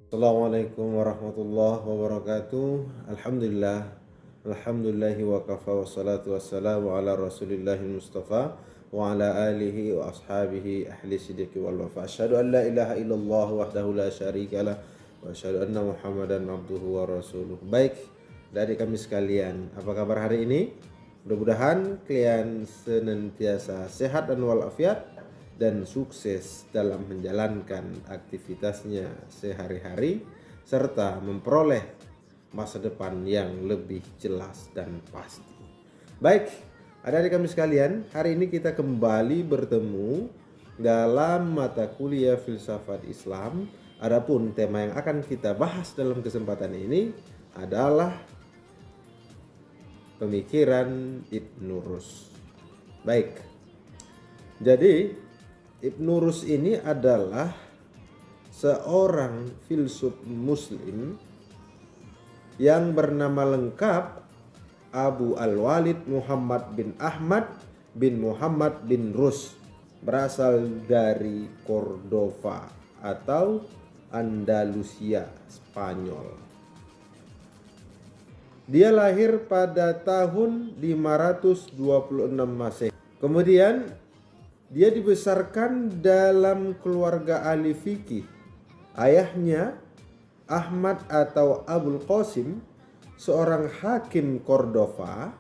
Assalamualaikum warahmatullahi wabarakatuh. Alhamdulillah. Alhamdulillahi wa kafa wassalatu wassalamu ala rasulillahil mustafa wa ala alihi wa ashabihi ahli siddiqi wal wafa. Asyhadu an la ilaha illallah wahdahu la syarikalah wa asyhadu anna muhammadan abduhu wa rasuluh. Baik, dari kami sekalian, apa kabar hari ini? Mudah-mudahan kalian senantiasa sehat dan walafiat dan sukses dalam menjalankan aktivitasnya sehari-hari serta memperoleh masa depan yang lebih jelas dan pasti. Baik, adik-adik kami sekalian, hari ini kita kembali bertemu dalam mata kuliah filsafat Islam. Adapun tema yang akan kita bahas dalam kesempatan ini adalah pemikiran Ibnu Rus. Baik, jadi Ibnu Rus ini adalah seorang filsuf muslim yang bernama lengkap Abu Al-Walid Muhammad bin Ahmad bin Muhammad bin Rus, berasal dari Cordova atau Andalusia, Spanyol. Dia lahir pada tahun 526 Masehi. Kemudian dia dibesarkan dalam keluarga ahli fikih. Ayahnya Ahmad atau Abul Qasim, seorang hakim Cordova.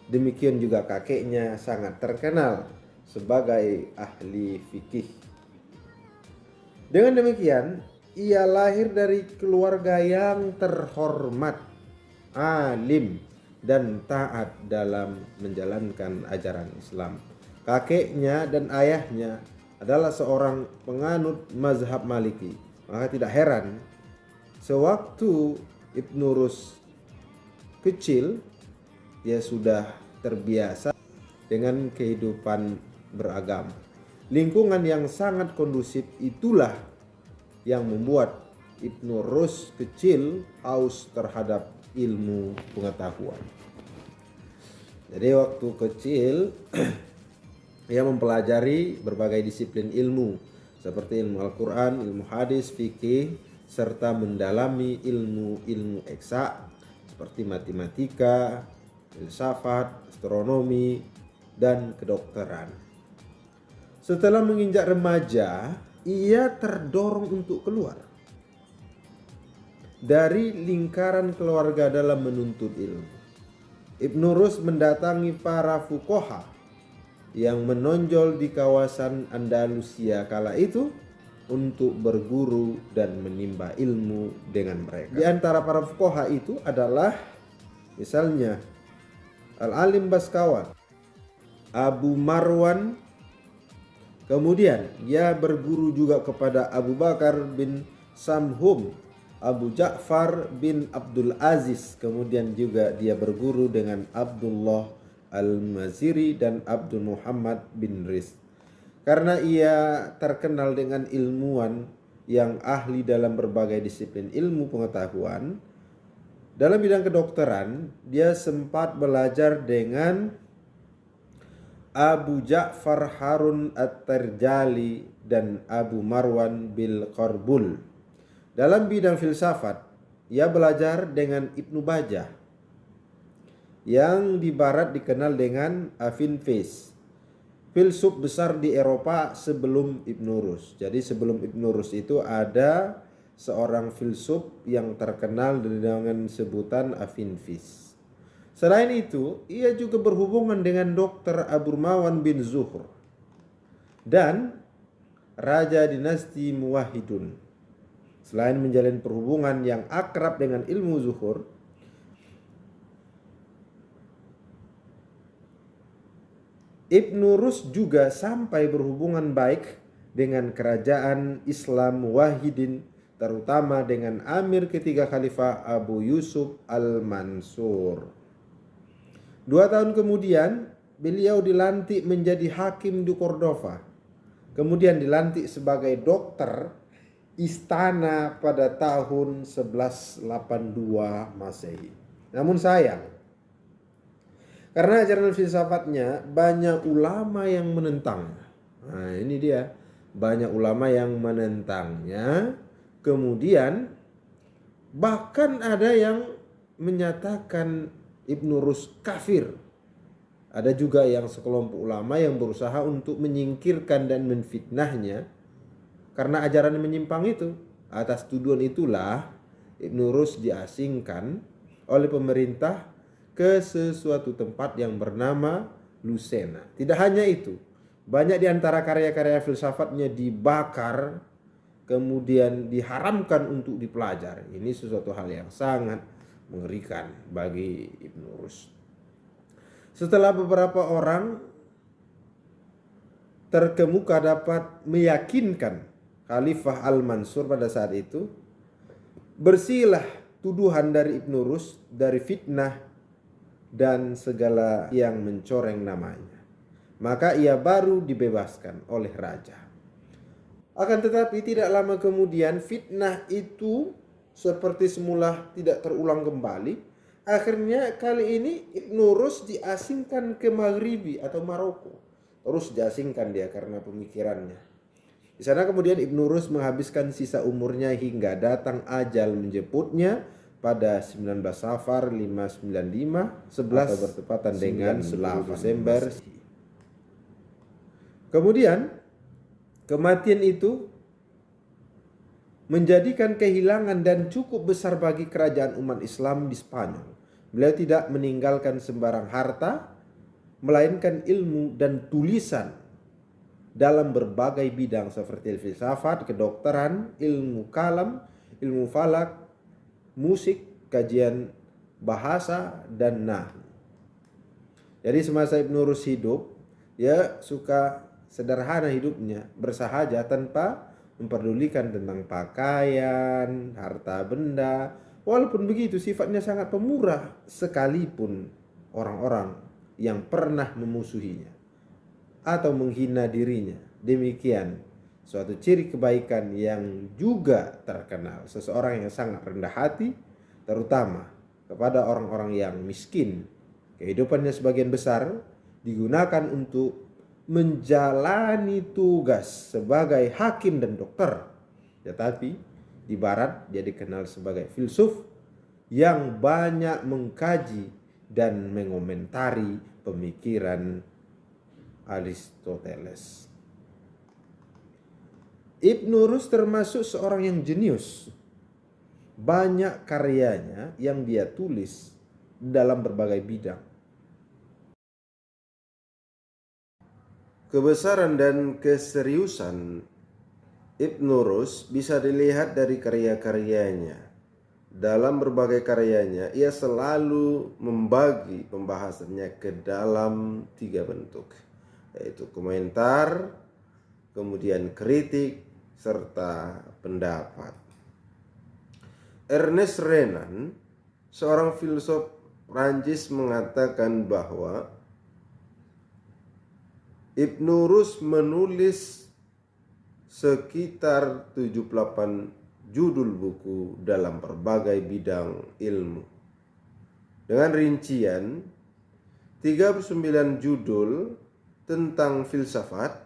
Demikian juga kakeknya sangat terkenal sebagai ahli fikih. Dengan demikian, ia lahir dari keluarga yang terhormat, alim, dan taat dalam menjalankan ajaran Islam. Kakeknya dan ayahnya adalah seorang penganut mazhab Maliki. Maka tidak heran sewaktu Ibnu Rus kecil, dia sudah terbiasa dengan kehidupan beragama. Lingkungan yang sangat kondusif itulah yang membuat Ibnu Rus kecil haus terhadap ilmu pengetahuan. Jadi waktu kecil ia mempelajari berbagai disiplin ilmu seperti ilmu Al-Quran, ilmu hadis, fikih, serta mendalami ilmu-ilmu eksak seperti matematika, filsafat, astronomi, dan kedokteran. Setelah menginjak remaja, ia terdorong untuk keluar dari lingkaran keluarga dalam menuntut ilmu. Ibnu Rus mendatangi para fuqaha yang menonjol di kawasan Andalusia kala itu untuk berguru dan menimba ilmu dengan mereka. Di antara para fuqaha itu adalah misalnya Al-Alim Baskawan, Abu Marwan. Kemudian ia berguru juga kepada Abu Bakar bin Samhum, Abu Ja'far bin Abdul Aziz. Kemudian juga dia berguru dengan Abdullah Al-Maziri dan Abdul Muhammad bin Riz. Karena ia terkenal dengan ilmuwan yang ahli dalam berbagai disiplin ilmu pengetahuan, dalam bidang kedokteran dia sempat belajar dengan Abu Ja'far Harun At-Tarjali dan Abu Marwan bil Qarbul. Dalam bidang filsafat, ia belajar dengan Ibnu Bajjah yang di barat dikenal dengan Afinfes, filsuf besar di Eropa sebelum Ibnu Rus. Jadi sebelum Ibnu Rus itu ada seorang filsuf yang terkenal dengan sebutan Afinfes. Selain itu, ia juga berhubungan dengan Dr. Aburmawan bin Zuhr dan Raja dinasti Muwahhidun. Selain menjalin perhubungan yang akrab dengan ilmu zuhur, Ibnu Rus juga sampai berhubungan baik dengan kerajaan Islam Muwahhidin, terutama dengan Amir ketiga Khalifah Abu Yusuf Al-Mansur. 2 tahun kemudian beliau dilantik menjadi hakim di Cordova. Kemudian dilantik sebagai dokter istana pada tahun 1182 Masehi. Namun sayang, karena ajaran filsafatnya banyak ulama yang menentang. Nah ini dia, banyak ulama yang menentangnya. Kemudian Bahkan ada yang menyatakan Ibnu Rus kafir. Ada juga yang sekelompok ulama yang berusaha untuk menyingkirkan dan menfitnahnya karena ajaran menyimpang itu. Atas tuduhan itulah Ibnu Rus diasingkan oleh pemerintah ke sesuatu tempat yang bernama Lucena. Tidak hanya itu, banyak di antara karya-karya filsafatnya dibakar, kemudian diharamkan untuk dipelajari. Ini sesuatu hal yang sangat mengerikan bagi Ibnu Rus. Setelah beberapa orang terkemuka dapat meyakinkan Khalifah Al-Mansur pada saat itu, bersihlah tuduhan dari Ibnu Rus dari fitnah dan segala yang mencoreng namanya. Maka ia baru dibebaskan oleh raja. Akan tetapi tidak lama kemudian fitnah itu seperti semula tidak terulang kembali. Akhirnya kali ini Ibnu Rus diasingkan ke Maghribi atau Maroko. Terus diasingkan dia karena pemikirannya. Di sana kemudian Ibnu Rus menghabiskan sisa umurnya hingga datang ajal menjemputnya pada 19 Safar 595 11 bertepatan dengan 10 Desember. Kemudian kematian itu menjadikan kehilangan dan cukup besar bagi kerajaan umat Islam di Spanyol. Beliau tidak meninggalkan sembarang harta, melainkan ilmu dan tulisan dalam berbagai bidang seperti filsafat, kedokteran, ilmu kalam, ilmu falak, musik, kajian bahasa, dan nahwu. Jadi semasa Ibnu Rus hidup, ya suka sederhana hidupnya, bersahaja tanpa memperdulikan tentang pakaian, harta benda. Walaupun begitu sifatnya sangat pemurah sekalipun orang-orang yang pernah memusuhinya atau menghina dirinya. Demikian suatu ciri kebaikan yang juga terkenal seseorang yang sangat rendah hati, terutama kepada orang-orang yang miskin. Kehidupannya sebagian besar digunakan untuk menjalani tugas sebagai hakim dan dokter. Tetapi di barat dia dikenal sebagai filsuf yang banyak mengkaji dan mengomentari pemikiran Aristoteles. Ibnu Rus termasuk seorang yang jenius. Banyak karyanya yang dia tulis dalam berbagai bidang. Kebesaran dan keseriusan Ibnu Rus bisa dilihat dari karya-karyanya. Dalam berbagai karyanya, ia selalu membagi pembahasannya ke dalam 3 bentuk, yaitu komentar, kemudian kritik, serta pendapat. Ernest Renan, seorang filsuf Prancis, mengatakan bahwa Ibnu Rus menulis sekitar 78 judul buku dalam berbagai bidang ilmu. Dengan rincian 39 judul tentang filsafat,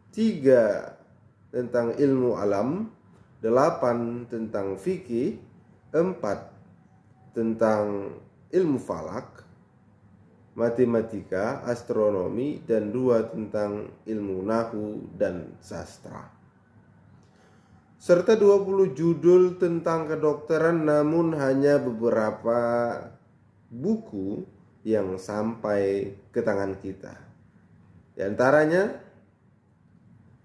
3 tentang ilmu alam, 8 tentang fikih, 4 tentang ilmu falak, matematika, astronomi, dan 2 tentang ilmu nahwu dan sastra. Serta 20 judul tentang kedokteran, namun hanya beberapa buku yang sampai ke tangan kita. Di antaranya,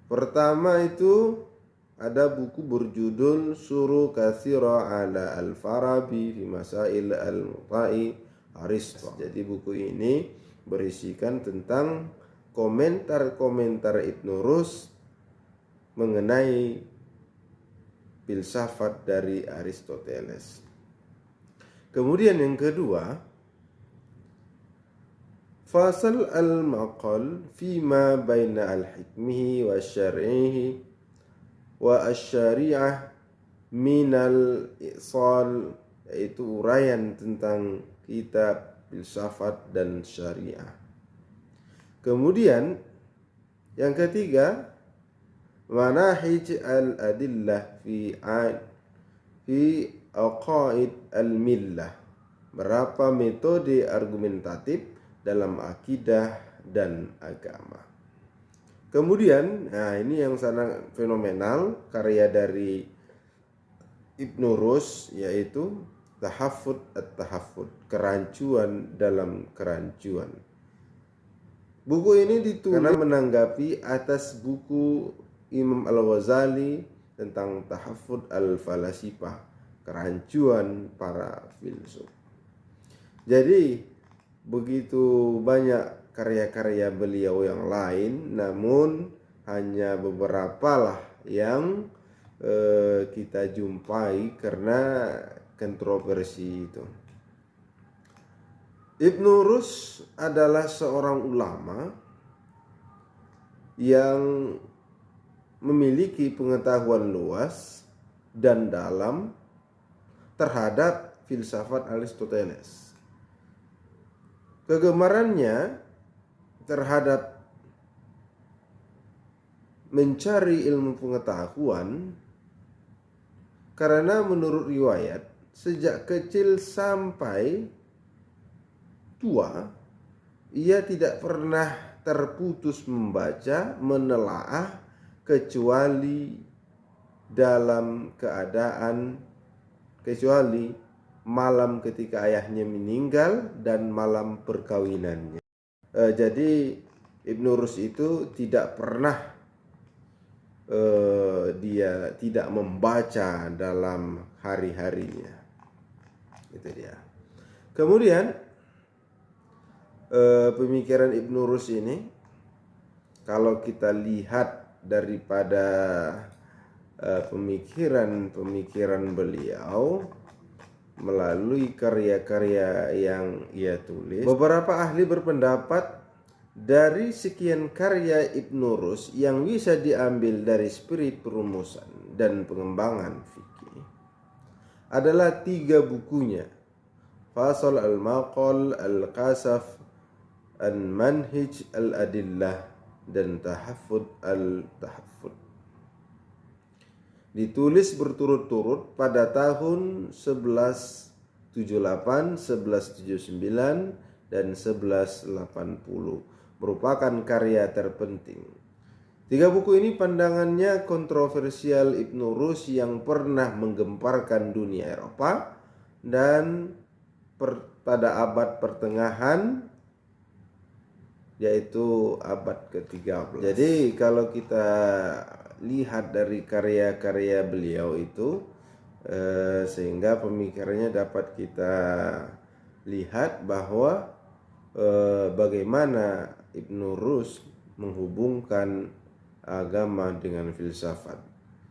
pertama itu ada buku berjudul Suru Katsira ala Al-Farabi fi Masail Al-Mutai Aristoteles. Jadi buku ini berisikan tentang komentar-komentar Ibnu Rus mengenai filsafat dari Aristoteles. Kemudian yang kedua, Fasal al-maqal fima baina al-hikmihi wa syar'ihi wa asy-syari'ah minal i'sal, yaitu uraian tentang kitab filsafat dan syariah. Kemudian yang ketiga, manahij al-adillah fi aqaid al-millah, berapa metode argumentatif dalam akidah dan agama. Kemudian, nah ini yang sangat fenomenal karya dari Ibnu Rus, yaitu Tahaffud at-Tahaffud, kerancuan dalam kerancuan. Buku ini ditulis karena menanggapi atas buku Imam Al-Ghazali tentang Tahaffud al-Falasifah, kerancuan para filsuf. Jadi begitu banyak karya-karya beliau yang lain, namun hanya beberapa lah yang kita jumpai karena kontroversi itu. Ibnu Rus adalah seorang ulama yang memiliki pengetahuan luas dan dalam terhadap filsafat Aristoteles. Kegemarannya terhadap mencari ilmu pengetahuan karena menurut riwayat sejak kecil sampai tua ia tidak pernah terputus membaca, menelaah kecuali dalam keadaan malam ketika ayahnya meninggal dan malam perkawinannya. Jadi Ibnu Rus itu tidak pernah dia tidak membaca dalam hari-harinya. Itu dia. Kemudian pemikiran Ibnu Rus ini, kalau kita lihat daripada pemikiran beliau melalui karya-karya yang ia tulis, beberapa ahli berpendapat dari sekian karya Ibnu Rus yang bisa diambil dari spirit perumusan dan pengembangan fikih adalah 3 bukunya: Fasal al-Maqal, Al-Qasaf, Al-Manhij al-Adillah, dan Tahaffud al-Tahaffud. Ditulis berturut-turut pada tahun 1178, 1179, dan 1180. Merupakan karya terpenting. 3 buku ini pandangannya kontroversial Ibnu Rus yang pernah menggemparkan dunia Eropa dan pada abad pertengahan, yaitu abad ke-13. Jadi kalau kita lihat dari karya-karya beliau itu, sehingga pemikirannya dapat kita lihat bahwa bagaimana Ibnu Rus menghubungkan agama dengan filsafat.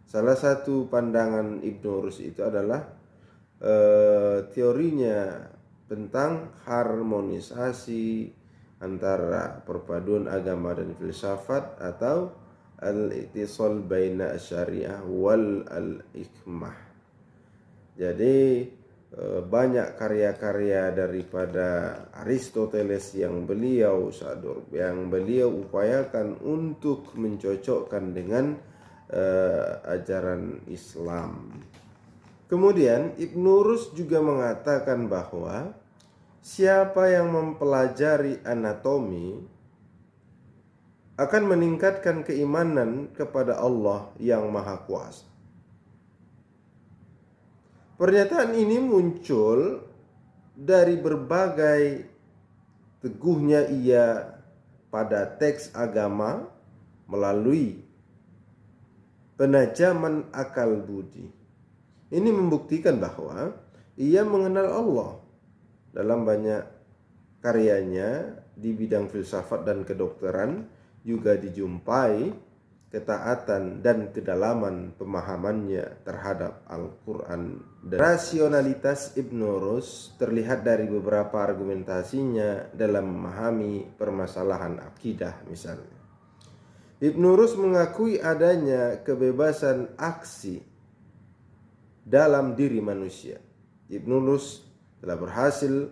Salah satu pandangan Ibnu Rus itu adalah teorinya tentang harmonisasi antara perpaduan agama dan filsafat, atau al-ittisal baina syariah wal al-hikmah. Jadi banyak karya-karya daripada Aristoteles yang beliau upayakan untuk mencocokkan dengan ajaran Islam. Kemudian Ibnu Rus juga mengatakan bahwa siapa yang mempelajari anatomi akan meningkatkan keimanan kepada Allah yang Maha Kuasa. Pernyataan ini muncul dari berbagai teguhnya ia pada teks agama melalui penajaman akal budi. Ini membuktikan bahwa ia mengenal Allah. Dalam banyak karyanya di bidang filsafat dan kedokteran juga dijumpai ketaatan dan kedalaman pemahamannya terhadap Al-Quran. Rasionalitas Ibnu Rus terlihat dari beberapa argumentasinya dalam memahami permasalahan akidah misalnya. Ibnu Rus mengakui adanya kebebasan aksi dalam diri manusia. Ibnu Rus telah berhasil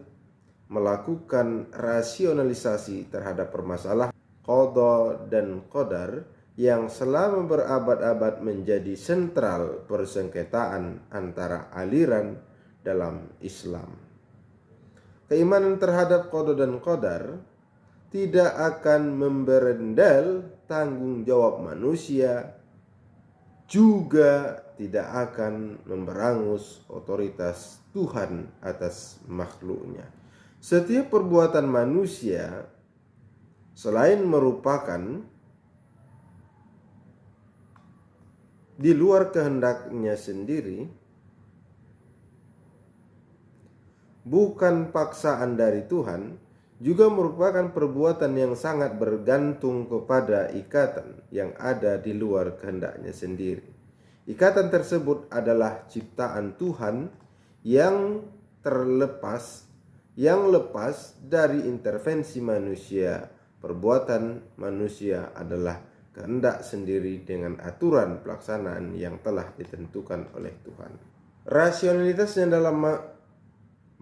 melakukan rasionalisasi terhadap permasalahan qada dan qadar yang selama berabad-abad menjadi sentral persengketaan antara aliran dalam Islam. Keimanan terhadap qada dan qadar tidak akan memberendal tanggung jawab manusia, juga tidak akan memberangus otoritas Tuhan atas makhluknya. Setiap perbuatan manusia selain merupakan di luar kehendaknya sendiri, bukan paksaan dari Tuhan, juga merupakan perbuatan yang sangat bergantung kepada ikatan yang ada di luar kehendaknya sendiri. Ikatan tersebut adalah ciptaan Tuhan yang lepas dari intervensi manusia. Perbuatan manusia adalah kehendak sendiri dengan aturan pelaksanaan yang telah ditentukan oleh Tuhan. Rasionalitasnya dalam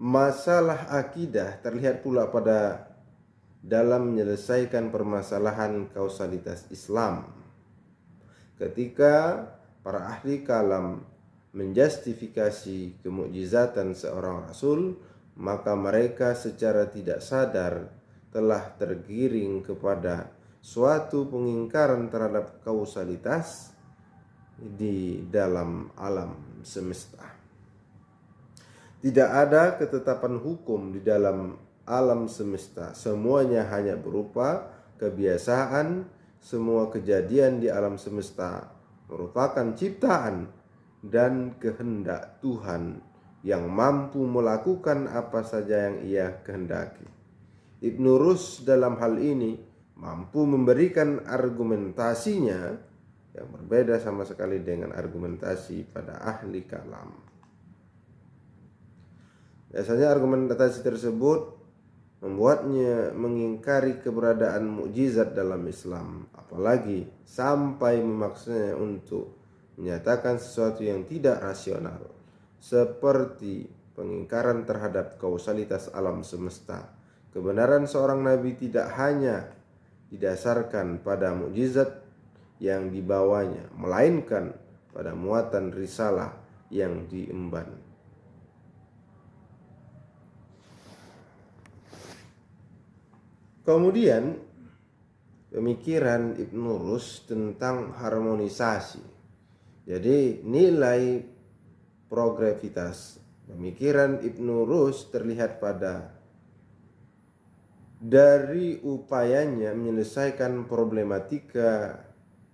masalah akidah terlihat pula dalam menyelesaikan permasalahan kausalitas Islam. Ketika para ahli kalam menjustifikasi kemukjizatan seorang rasul, maka mereka secara tidak sadar telah tergiring kepada suatu pengingkaran terhadap kausalitas di dalam alam semesta. Tidak ada ketetapan hukum di dalam alam semesta. Semuanya hanya berupa kebiasaan. Semua kejadian di alam semesta merupakan ciptaan dan kehendak Tuhan yang mampu melakukan apa saja yang Ia kehendaki. Ibnu Rus dalam hal ini mampu memberikan argumentasinya yang berbeda sama sekali dengan argumentasi pada ahli kalam. Biasanya argumentasi tersebut membuatnya mengingkari keberadaan mukjizat dalam Islam, apalagi sampai memaksanya untuk menyatakan sesuatu yang tidak rasional, seperti pengingkaran terhadap kausalitas alam semesta. Kebenaran seorang nabi tidak hanya didasarkan pada mukjizat yang dibawanya, melainkan pada muatan risalah yang diemban. Kemudian pemikiran Ibnu Rus tentang harmonisasi. Jadi nilai progresivitas pemikiran Ibnu Rus terlihat dari upayanya menyelesaikan problematika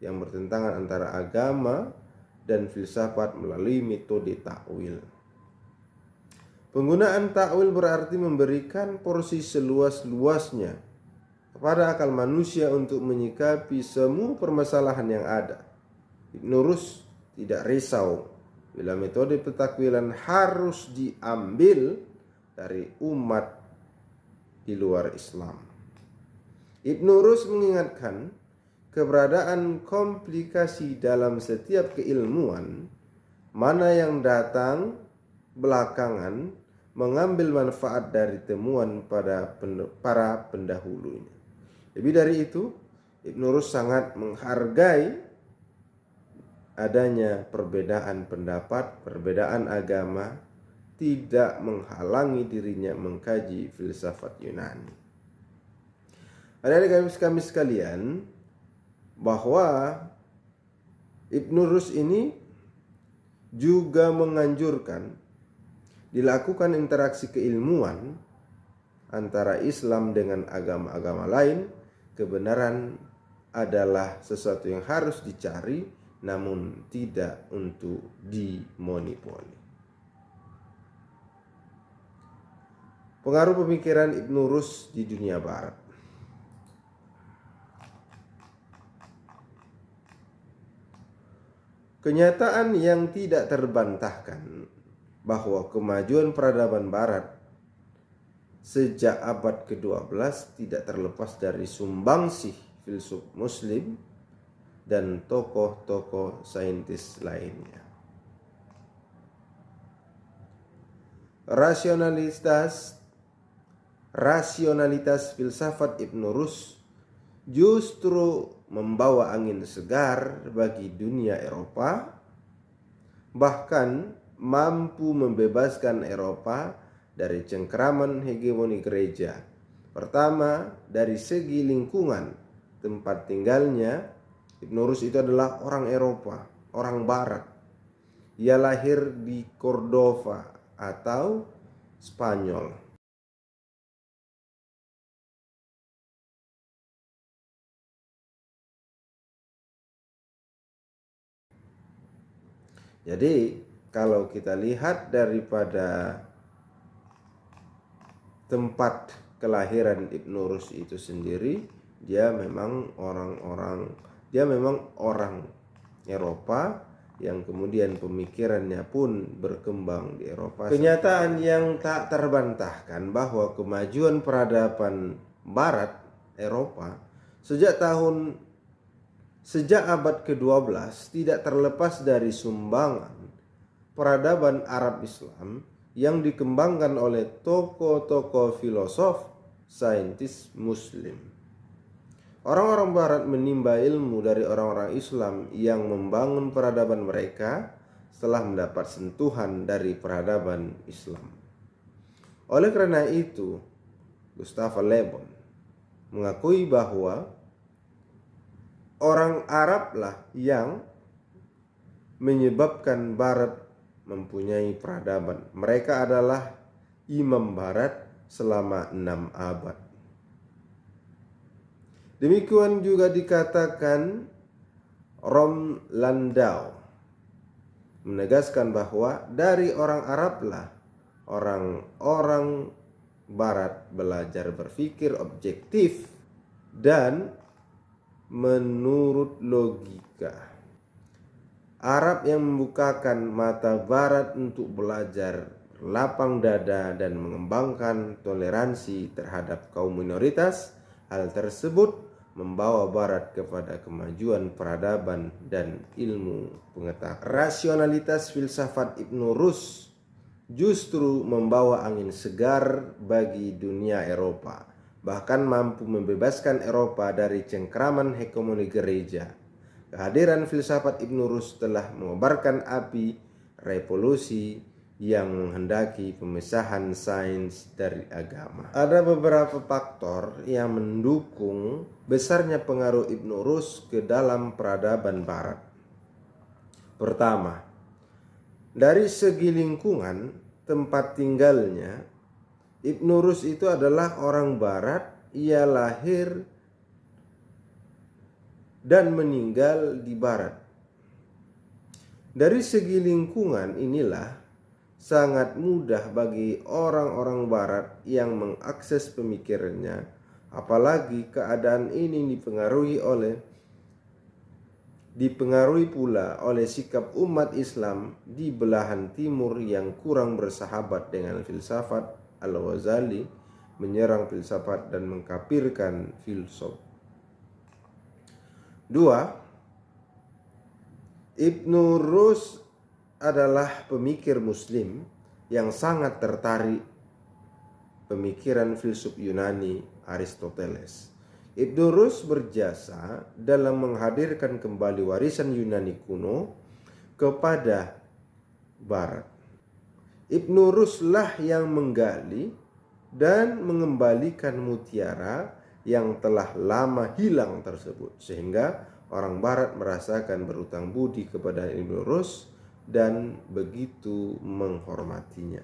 yang bertentangan antara agama dan filsafat melalui metode takwil. Penggunaan takwil berarti memberikan porsi seluas-luasnya kepada akal manusia untuk menyikapi semua permasalahan yang ada. Ibnu Rus tidak risau bila metode petakwilan harus diambil dari umat di luar Islam. Ibnu Rus mengingatkan keberadaan komplikasi dalam setiap keilmuan, mana yang datang belakangan mengambil manfaat dari temuan para pendahulunya. Lebih dari itu, Ibnu Rus sangat menghargai adanya perbedaan pendapat, perbedaan agama, tidak menghalangi dirinya mengkaji filsafat Yunani. Adik-adik kami sekalian, bahwa Ibnu Rus ini juga menganjurkan dilakukan interaksi keilmuan antara Islam dengan agama-agama lain. Kebenaran adalah sesuatu yang harus dicari, namun tidak untuk dimonopoli. Pengaruh pemikiran Ibnu Rus di dunia barat. Kenyataan yang tidak terbantahkan bahwa kemajuan peradaban barat sejak abad ke-12 tidak terlepas dari sumbangsih filsuf muslim dan tokoh-tokoh saintis lainnya. Rasionalitas filsafat Ibnu Rus justru membawa angin segar bagi dunia Eropa, bahkan mampu membebaskan Eropa dari cengkraman hegemoni gereja. Pertama, dari segi lingkungan tempat tinggalnya, Ibn Rus itu adalah orang Eropa, orang Barat. Ia lahir di Cordova atau Spanyol. Jadi kalau kita lihat daripada tempat kelahiran Ibn Rus itu sendiri, dia memang orang Eropa yang kemudian pemikirannya pun berkembang di Eropa. Kenyataan yang tak terbantahkan bahwa kemajuan peradaban Barat Eropa sejak abad ke-12 tidak terlepas dari sumbangan peradaban Arab Islam yang dikembangkan oleh tokoh-tokoh filosof, saintis Muslim. Orang-orang Barat menimba ilmu dari orang-orang Islam yang membangun peradaban mereka setelah mendapat sentuhan dari peradaban Islam. Oleh karena itu, Gustave Le Bon mengakui bahwa orang Arab lah yang menyebabkan Barat mempunyai peradaban. Mereka adalah imam Barat selama 6 abad. Demikian juga dikatakan Rom Landau, menegaskan bahwa dari orang Arab lah orang-orang Barat belajar berpikir objektif dan menurut logika. Arab yang membukakan mata Barat untuk belajar lapang dada dan mengembangkan toleransi terhadap kaum minoritas. Hal tersebut membawa Barat kepada kemajuan peradaban dan ilmu pengetahuan. Rasionalitas filsafat Ibn Rus justru membawa angin segar bagi dunia Eropa, bahkan mampu membebaskan Eropa dari cengkraman hegemoni gereja. Kehadiran filsafat Ibn Rus telah mengobarkan api revolusi yang menghendaki pemisahan sains dari agama. Ada beberapa faktor yang mendukung besarnya pengaruh Ibn Rus ke dalam peradaban Barat. Pertama, dari segi lingkungan tempat tinggalnya, Ibn Rus itu adalah orang Barat. Ia lahir dan meninggal di Barat. Dari segi lingkungan inilah sangat mudah bagi orang-orang Barat yang mengakses pemikirannya, apalagi keadaan ini dipengaruhi pula oleh sikap umat Islam di belahan timur yang kurang bersahabat dengan filsafat Al-Ghazali, menyerang filsafat dan mengkafirkan filsuf. 2. Ibn Rus adalah pemikir Muslim yang sangat tertarik pemikiran filsuf Yunani Aristoteles. Ibn Rus berjasa dalam menghadirkan kembali warisan Yunani kuno kepada Barat. Ibn Rus lah yang menggali dan mengembalikan mutiara yang telah lama hilang tersebut, sehingga orang Barat merasakan berutang budi kepada Ibn Rus dan begitu menghormatinya.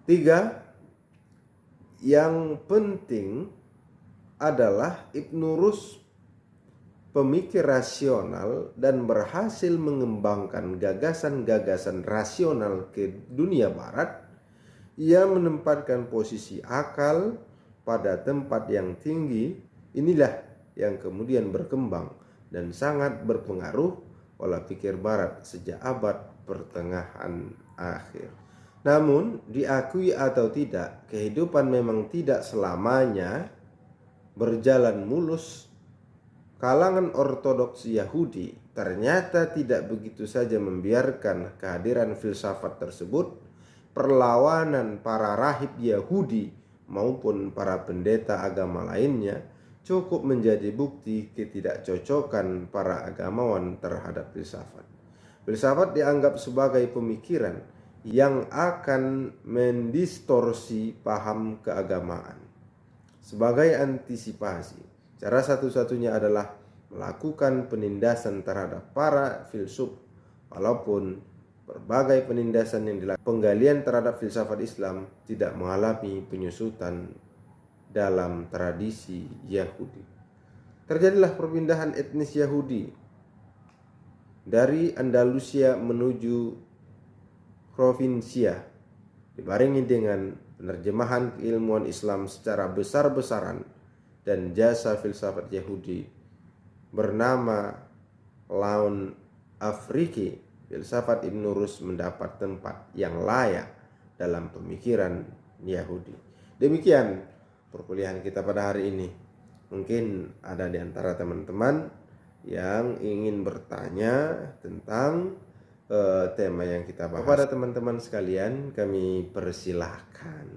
3. Yang penting adalah Ibn Rus pemikir rasional dan berhasil mengembangkan gagasan-gagasan rasional ke dunia Barat. Ia menempatkan posisi akal pada tempat yang tinggi. Inilah yang kemudian berkembang dan sangat berpengaruh pola pikir Barat sejak abad pertengahan akhir. Namun, diakui atau tidak, kehidupan memang tidak selamanya berjalan mulus. Kalangan ortodoks Yahudi ternyata tidak begitu saja membiarkan kehadiran filsafat tersebut. Perlawanan para rahib Yahudi maupun para pendeta agama lainnya cukup menjadi bukti ketidakcocokan para agamawan terhadap filsafat. Filsafat dianggap sebagai pemikiran yang akan mendistorsi paham keagamaan. Sebagai antisipasi, cara satu-satunya adalah melakukan penindasan terhadap para filsuf, walaupun berbagai penindasan yang dilakukan penggalian terhadap filsafat Islam tidak mengalami penyusutan dalam tradisi Yahudi. Terjadilah perpindahan etnis Yahudi dari Andalusia menuju Provinsia, dibarengi dengan penerjemahan keilmuan Islam secara besar-besaran dan jasa filsafat Yahudi bernama Laun Afriki. Filsafat Ibn Rus mendapat tempat yang layak dalam pemikiran Yahudi. Demikian perkuliahan kita pada hari ini. Mungkin ada di antara teman-teman yang ingin bertanya tentang tema yang kita bahas. Kepada teman-teman sekalian, kami persilahkan